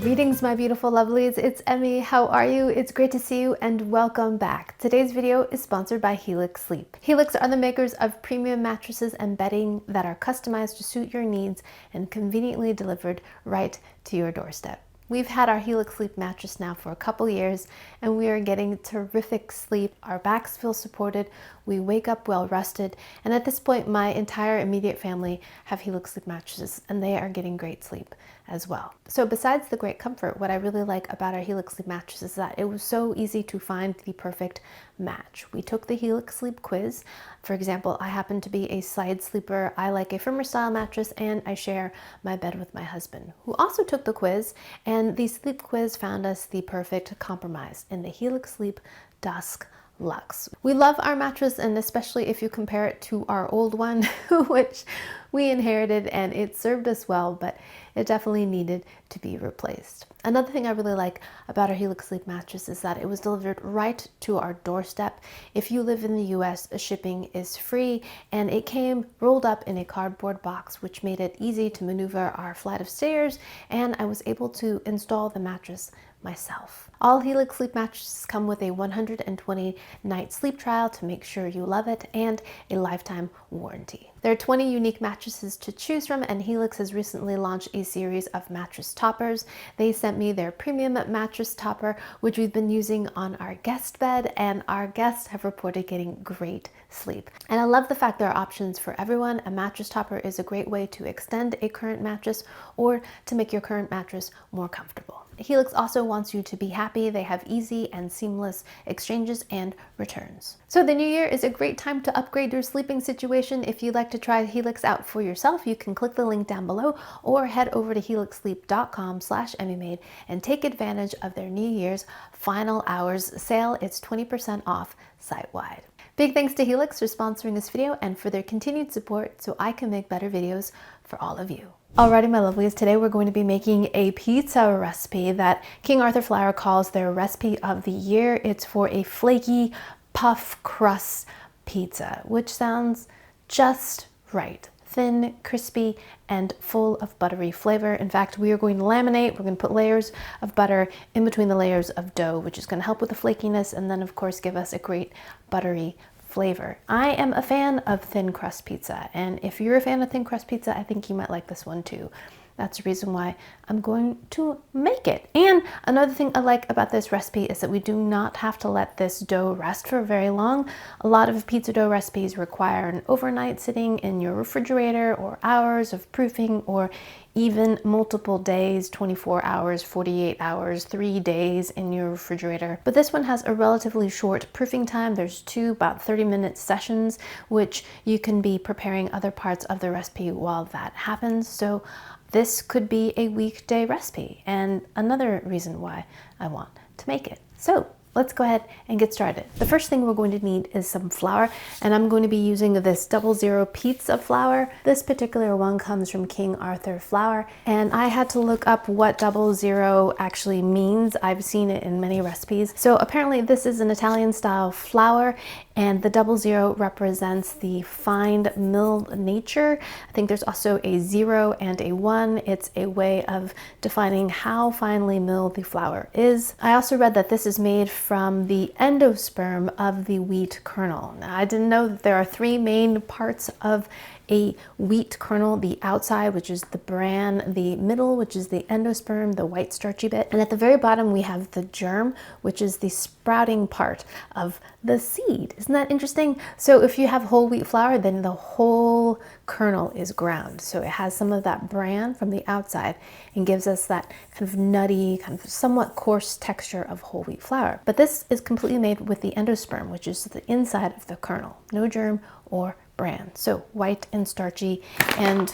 Greetings, my beautiful lovelies. It's Emmy. How are you? It's great to see you and welcome back. Today's video is sponsored by Helix Sleep. Helix are the makers of premium mattresses and bedding that are customized to suit your needs and conveniently delivered right to your doorstep. We've had our Helix Sleep mattress now for a couple years and we are getting terrific sleep. Our backs feel supported, we wake up well rested, and at this point my entire immediate family have Helix Sleep mattresses and they are getting great sleep as well. So besides the great comfort, what I really like about our Helix Sleep mattress is that it was so easy to find the perfect match. We took the Helix Sleep quiz. For example, I happen to be a side sleeper. I like a firmer style mattress and I share my bed with my husband, who also took the quiz, and the sleep quiz found us the perfect compromise in the Helix Sleep Dusk Luxe. We love our mattress, and especially if you compare it to our old one, which we inherited, and it served us well, but it definitely needed to be replaced. Another thing I really like about our Helix Sleep mattress is that it was delivered right to our doorstep. If you live in the US, shipping is free, and it came rolled up in a cardboard box, which made it easy to maneuver our flight of stairs, and I was able to install the mattress myself. All Helix Sleep mattresses come with a 120-night sleep trial to make sure you love it and a lifetime warranty. There are 20 unique mattresses to choose from, and Helix has recently launched a series of mattress toppers. They sent me their premium mattress topper, which we've been using on our guest bed, and our guests have reported getting great sleep. And I love the fact there are options for everyone. A mattress topper is a great way to extend a current mattress or to make your current mattress more comfortable. Helix also wants you to be happy. They have easy and seamless exchanges and returns. So the new year is a great time to upgrade your sleeping situation. If you'd like to try Helix out for yourself, you can click the link down below or head over to helixsleep.com/emmymade and take advantage of their New Year's final hours sale. It's 20% off site-wide. Big thanks to Helix for sponsoring this video and for their continued support so I can make better videos for all of you. Alrighty, my lovelies, today we're going to be making a pizza recipe that King Arthur Flour calls their recipe of the year. It's for a flaky puff crust pizza, which sounds just right. Thin, crispy, and full of buttery flavor. In fact, we are going to laminate. We're going to put layers of butter in between the layers of dough, which is going to help with the flakiness and then, of course, give us a great buttery flavor. I am a fan of thin crust pizza, and if you're a fan of thin crust pizza, I think you might like this one too. That's the reason why I'm going to make it. And another thing I like about this recipe is that we do not have to let this dough rest for very long. A lot of pizza dough recipes require an overnight sitting in your refrigerator, or hours of proofing, or even multiple days, 24 hours, 48 hours, 3 days in your refrigerator. But this one has a relatively short proofing time. There's two about 30-minute sessions, which you can be preparing other parts of the recipe while that happens. So this could be a weekday recipe, and another reason why I want to make it. So let's go ahead and get started. The first thing we're going to need is some flour, and I'm going to be using this 00 pizza flour. This particular one comes from King Arthur Flour, and I had to look up what 00 actually means. I've seen it in many recipes. So apparently this is an Italian style flour, and the 00 represents the fine milled nature. I think there's also a 0 and a 1. It's a way of defining how finely milled the flour is. I also read that this is made from the endosperm of the wheat kernel. Now, I didn't know that there are 3 main parts of a wheat kernel: the outside, which is the bran; the middle, which is the endosperm, the white starchy bit; and at the very bottom we have the germ, which is the sprouting part of the seed. Isn't that interesting? So if you have whole wheat flour, then the whole kernel is ground. So it has some of that bran from the outside and gives us that kind of nutty, kind of somewhat coarse texture of whole wheat flour. But this is completely made with the endosperm, which is the inside of the kernel. No germ or bran. So white and starchy and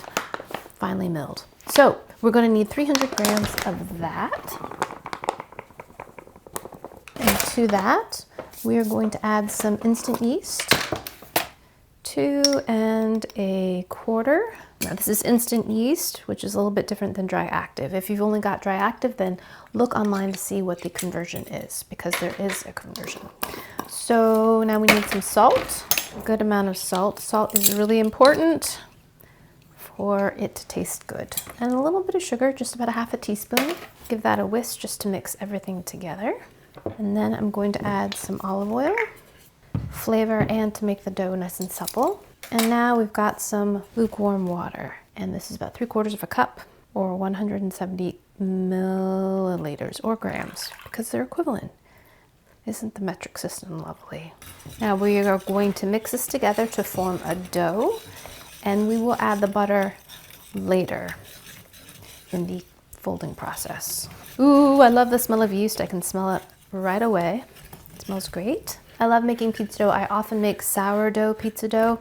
finely milled. So we're going to need 300 grams of that. And to that, we are going to add some instant yeast, 2 1/4. Now this is instant yeast, which is a little bit different than dry active. If you've only got dry active, then look online to see what the conversion is, because there is a conversion. So now we need some salt, a good amount of salt. Salt is really important for it to taste good. And a little bit of sugar, just about a half a teaspoon. Give that a whisk just to mix everything together. And then I'm going to add some olive oil, flavor, and to make the dough nice and supple. And now we've got some lukewarm water. And this is about 3/4 of a cup, or 170 milliliters or grams, because they're equivalent. Isn't the metric system lovely? Now we are going to mix this together to form a dough, and we will add the butter later in the folding process. Ooh, I love the smell of yeast. I can smell it right away. It smells great. I love making pizza dough. I often make sourdough pizza dough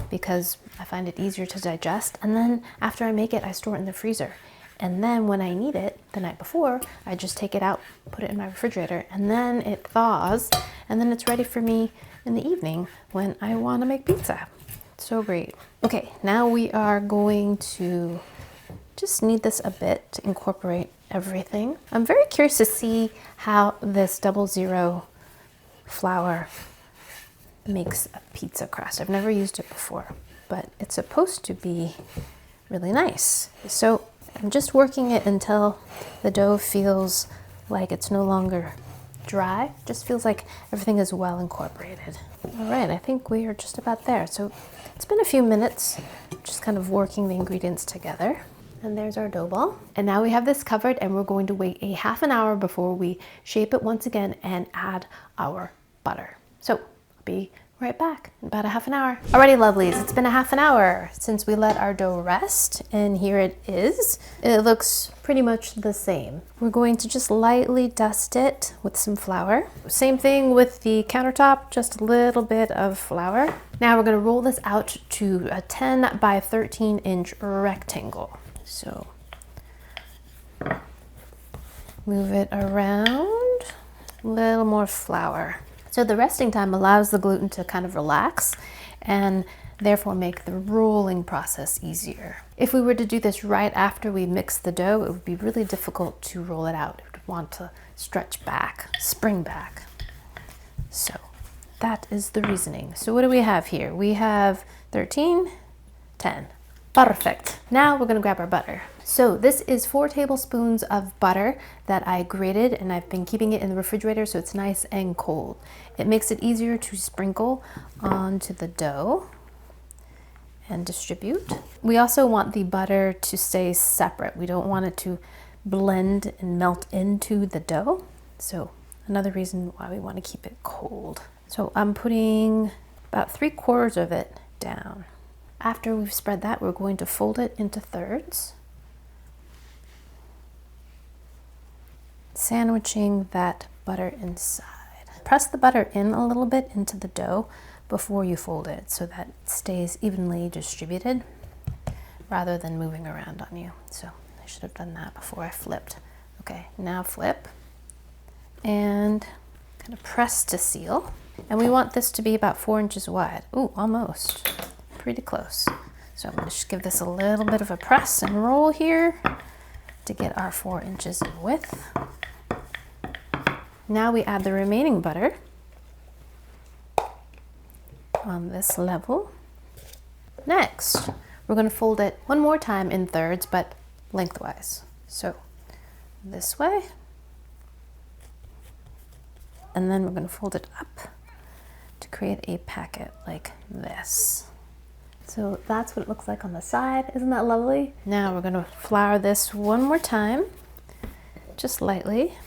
because I find it easier to digest. And then after I make it, I store it in the freezer. And then when I need it the night before, I just take it out, put it in my refrigerator, and then it thaws, and then it's ready for me in the evening when I want to make pizza. It's so great. Okay, now we are going to just knead this a bit to incorporate everything. I'm very curious to see how this 00 flour makes a pizza crust. I've never used it before, but it's supposed to be really nice. So I'm just working it until the dough feels like it's no longer dry. Just feels like everything is well incorporated. All right, I think we are just about there. So it's been a few minutes, just kind of working the ingredients together. And there's our dough ball. And now we have this covered, and we're going to wait a half an hour before we shape it once again and add our butter. So I'll be right back in about a half an hour. Alrighty, lovelies, it's been a half an hour since we let our dough rest, and here it is. It looks pretty much the same. We're going to just lightly dust it with some flour. Same thing with the countertop, just a little bit of flour. Now we're gonna roll this out to a 10 by 13 inch rectangle. So move it around, a little more flour. So the resting time allows the gluten to kind of relax and therefore make the rolling process easier. If we were to do this right after we mix the dough, it would be really difficult to roll it out. It would want to stretch back, spring back. So that is the reasoning. So what do we have here? We have 13, 10. Perfect. Now we're gonna grab our butter. So this is 4 tablespoons of butter that I grated, and I've been keeping it in the refrigerator so it's nice and cold. It makes it easier to sprinkle onto the dough and distribute. We also want the butter to stay separate. We don't want it to blend and melt into the dough. So another reason why we want to keep it cold. So I'm putting about 3/4 of it down. After we've spread that, we're going to fold it into thirds, sandwiching that butter inside. Press the butter in a little bit into the dough before you fold it so that it stays evenly distributed rather than moving around on you. So I should have done that before I flipped. Okay, now flip and kind of press to seal. And we want this to be about 4 inches wide. Ooh, almost. Pretty close. So I'm going to just give this a little bit of a press and roll here to get our 4 inches in width. Now we add the remaining butter on this level. Next, we're going to fold it one more time in thirds, but lengthwise. So this way. And then we're going to fold it up to create a packet like this. So that's what it looks like on the side. Isn't that lovely? Now we're going to flour this one more time, just lightly.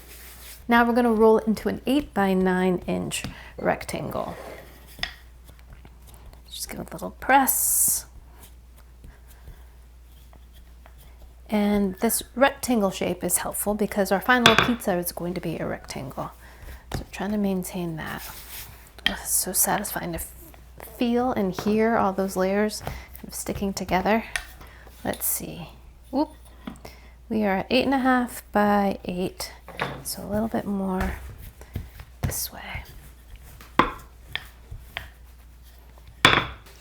Now we're going to roll it into an 8 by 9 inch rectangle. Just give it a little press. And this rectangle shape is helpful because our final pizza is going to be a rectangle. So trying to maintain that. Oh, it's so satisfying to feel and hear all those layers kind of sticking together. Let's see. Whoop. We are at 8.5 by 8, so a little bit more this way.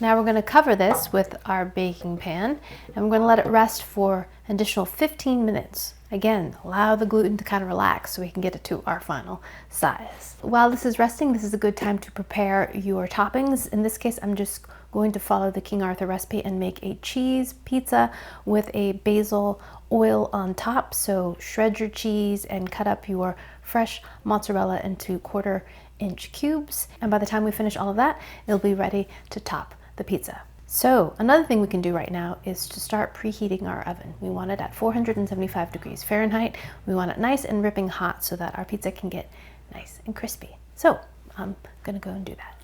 Now we're going to cover this with our baking pan, and we're going to let it rest for an additional 15 minutes. Again, allow the gluten to kind of relax so we can get it to our final size. While this is resting, this is a good time to prepare your toppings. In this case, I'm just going to follow the King Arthur recipe and make a cheese pizza with a basil oil on top. So shred your cheese and cut up your fresh mozzarella into 1/4-inch cubes. And by the time we finish all of that, it'll be ready to top the pizza. So another thing we can do right now is to start preheating our oven. We want it at 475 degrees Fahrenheit. We want it nice and ripping hot so that our pizza can get nice and crispy. So I'm gonna go and do that.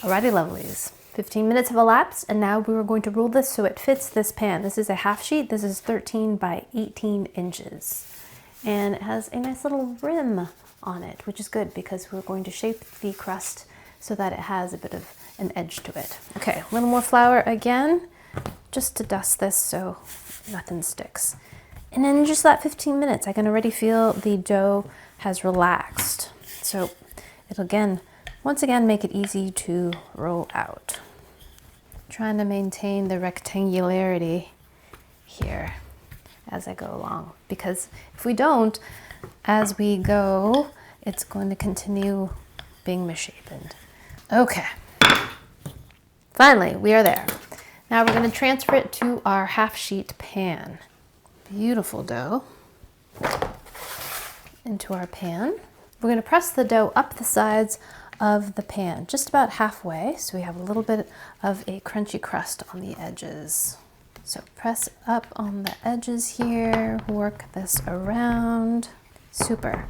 Alrighty lovelies, 15 minutes have elapsed, and now we are going to roll this so it fits this pan. This is a half sheet. This is 13 by 18 inches. And it has a nice little rim on it, which is good because we're going to shape the crust so that it has a bit of an edge to it. Okay, a little more flour again, just to dust this so nothing sticks. And in just that 15 minutes, I can already feel the dough has relaxed. So it'll once again make it easy to roll out. Trying to maintain the rectangularity here as I go along, because if we don't, as we go, it's going to continue being misshapen. Okay. Finally, we are there. Now we're going to transfer it to our half sheet pan. Beautiful dough into our pan. We're going to press the dough up the sides of the pan, just about halfway, so we have a little bit of a crunchy crust on the edges. So press up on the edges here, work this around. Super.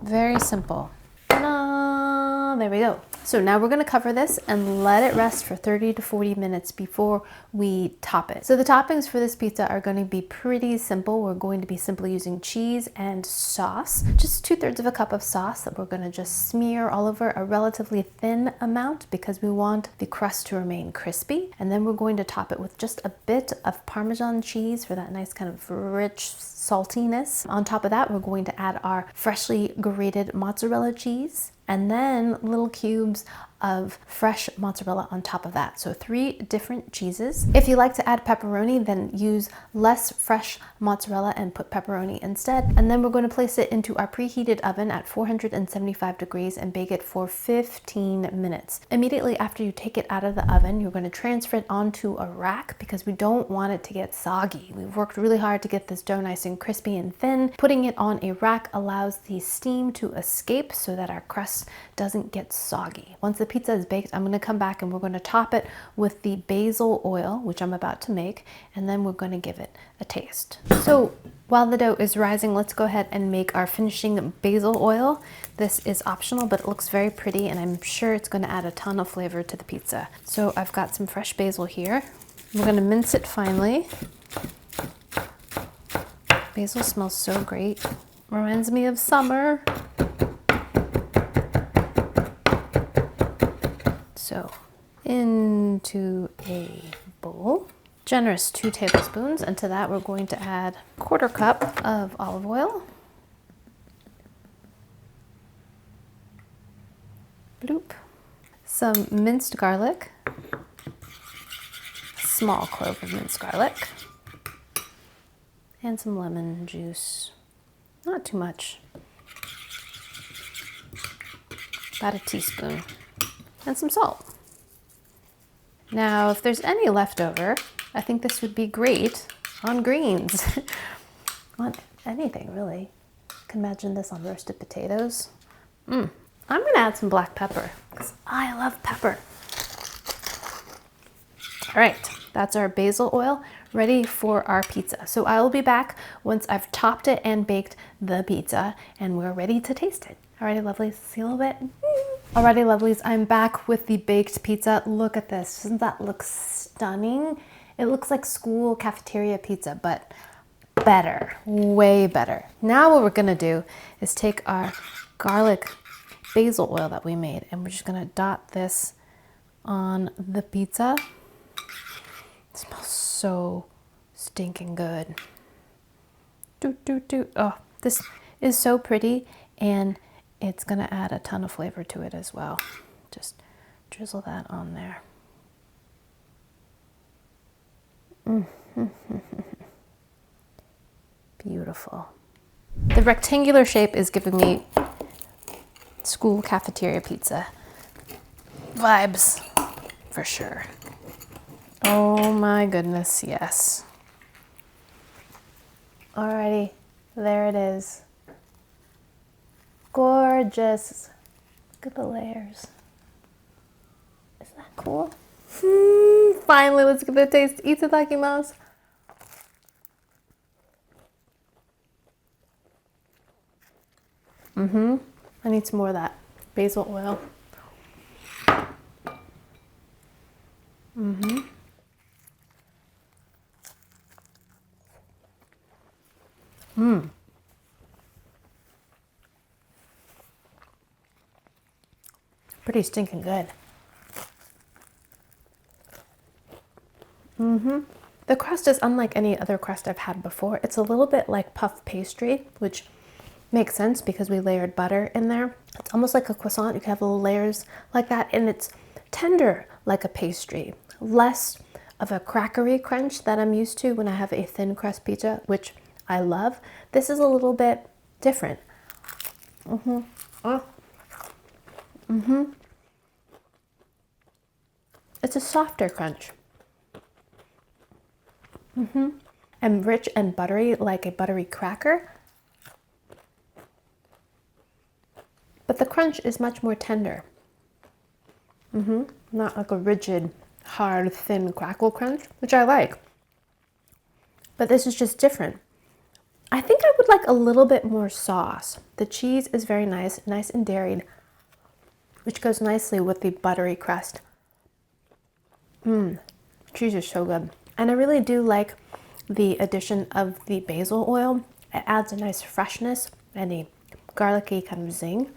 Very simple. Ta-da! There we go. So now we're going to cover this and let it rest for 30 to 40 minutes before we top it. So the toppings for this pizza are going to be pretty simple. We're going to be simply using cheese and sauce. Just 2/3 cup of sauce that we're going to just smear all over, a relatively thin amount because we want the crust to remain crispy. And then we're going to top it with just a bit of Parmesan cheese for that nice kind of rich saltiness. On top of that, we're going to add our freshly grated mozzarella cheese, and then little cubes of fresh mozzarella on top of that. So 3 different cheeses. If you like to add pepperoni, then use less fresh mozzarella and put pepperoni instead. And then we're going to place it into our preheated oven at 475 degrees and bake it for 15 minutes. Immediately after you take it out of the oven, you're going to transfer it onto a rack because we don't want it to get soggy. We've worked really hard to get this dough nice and crispy and thin. Putting it on a rack allows the steam to escape so that our crust doesn't get soggy. Once the pizza is baked, I'm going to come back and we're going to top it with the basil oil, which I'm about to make, and then we're going to give it a taste. So while the dough is rising, let's go ahead and make our finishing basil oil. This is optional, but it looks very pretty, and I'm sure it's going to add a ton of flavor to the pizza. So I've got some fresh basil here. We're going to mince it finely. Basil smells so great. Reminds me of summer. So into a bowl, generous 2 tablespoons, and to that we're going to add 1/4 cup of olive oil, bloop, some minced garlic, a small clove of minced garlic, and some lemon juice, not too much, about a teaspoon. And some salt. Now, if there's any left over, I think this would be great on greens. On anything, really. You can imagine this on roasted potatoes. I'm gonna add some black pepper because I love pepper. All right, that's our basil oil ready for our pizza. So I will be back once I've topped it and baked the pizza and we're ready to taste it. Alrighty, lovelies, see you in a little bit. Alrighty, lovelies, I'm back with the baked pizza. Look at this, doesn't that look stunning? It looks like school cafeteria pizza, but better, way better. Now what we're gonna do is take our garlic basil oil that we made and we're just gonna dot this on the pizza. It smells so stinking good. Oh, this is so pretty, and it's gonna add a ton of flavor to it as well. Just drizzle that on there. Beautiful. The rectangular shape is giving me school cafeteria pizza vibes for sure. Oh my goodness, yes. Alrighty, there it is. Gorgeous. Look at the layers. Isn't that cool? Finally, let's give it a taste. Itadakimasu. I need some more of that basil oil. Pretty stinking good. The crust is unlike any other crust I've had before. It's a little bit like puff pastry, which makes sense because we layered butter in there. It's almost like a croissant. You can have little layers like that, and it's tender like a pastry. Less of a crackery crunch that I'm used to when I have a thin crust pizza, which I love. This is a little bit different. It's a softer crunch. And rich and buttery, like a buttery cracker. But the crunch is much more tender. Not like a rigid, hard, thin crackle crunch, which I like. But this is just different. I think I would like a little bit more sauce. The cheese is very nice, nice and dairy, which goes nicely with the buttery crust. Cheese is so good. And I really do like the addition of the basil oil. It adds a nice freshness and a garlicky kind of zing.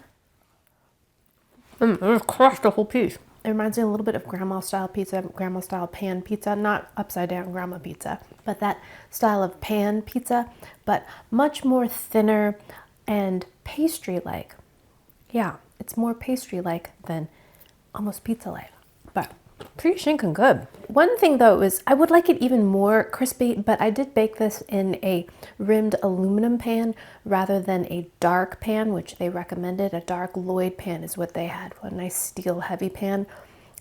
It crushed the whole piece. It reminds me a little bit of grandma style pizza, grandma style pan pizza, not upside down grandma pizza, but that style of pan pizza, but much more thinner and pastry-like. Yeah, it's more pastry-like than almost pizza-like, but pretty stinking good. One thing though is I would like it even more crispy, but I did bake this in a rimmed aluminum pan rather than a dark pan, which they recommended. A dark Lloyd pan is what they had, a nice steel heavy pan.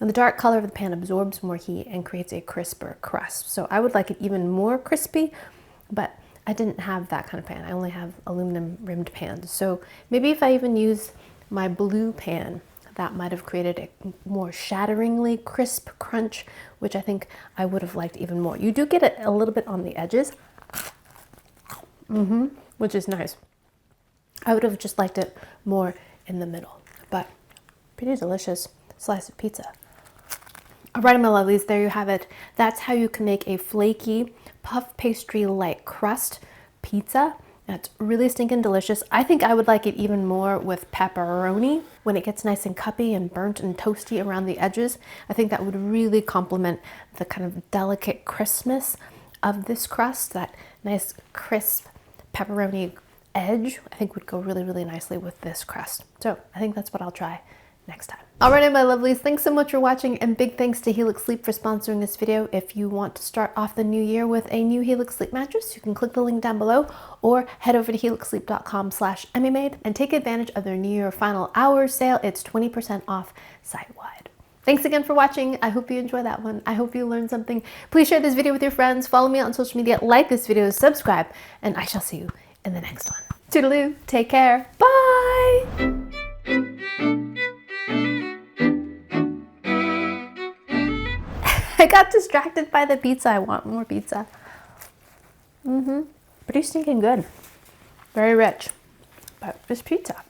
And the dark color of the pan absorbs more heat and creates a crisper crust. So I would like it even more crispy, but I didn't have that kind of pan. I only have aluminum rimmed pans. So maybe if I even use my blue pan, that might have created a more shatteringly crisp crunch, which I think I would have liked even more. You do get it a little bit on the edges, which is nice. I would have just liked it more in the middle, but pretty delicious slice of pizza. All right, my lovelies, there you have it. That's how you can make a flaky puff pastry-like crust pizza. That's really stinking delicious. I think I would like it even more with pepperoni. When it gets nice and cuppy and burnt and toasty around the edges, I think that would really complement the kind of delicate crispness of this crust. That nice crisp pepperoni edge, I think would go really, really nicely with this crust. So I think that's what I'll try next time. Alrighty, my lovelies, thanks so much for watching, and big thanks to Helix Sleep for sponsoring this video. If you want to start off the new year with a new Helix Sleep mattress, you can click the link down below or head over to helixsleep.com/emmymade and take advantage of their New Year final hour sale. It's 20% off site-wide. Thanks again for watching. I hope you enjoyed that one. I hope you learned something. Please share this video with your friends. Follow me on social media, like this video, subscribe, and I shall see you in the next one. Toodaloo, take care, bye! I got distracted by the pizza. I want more pizza. Pretty stinking good. Very rich, but it's pizza.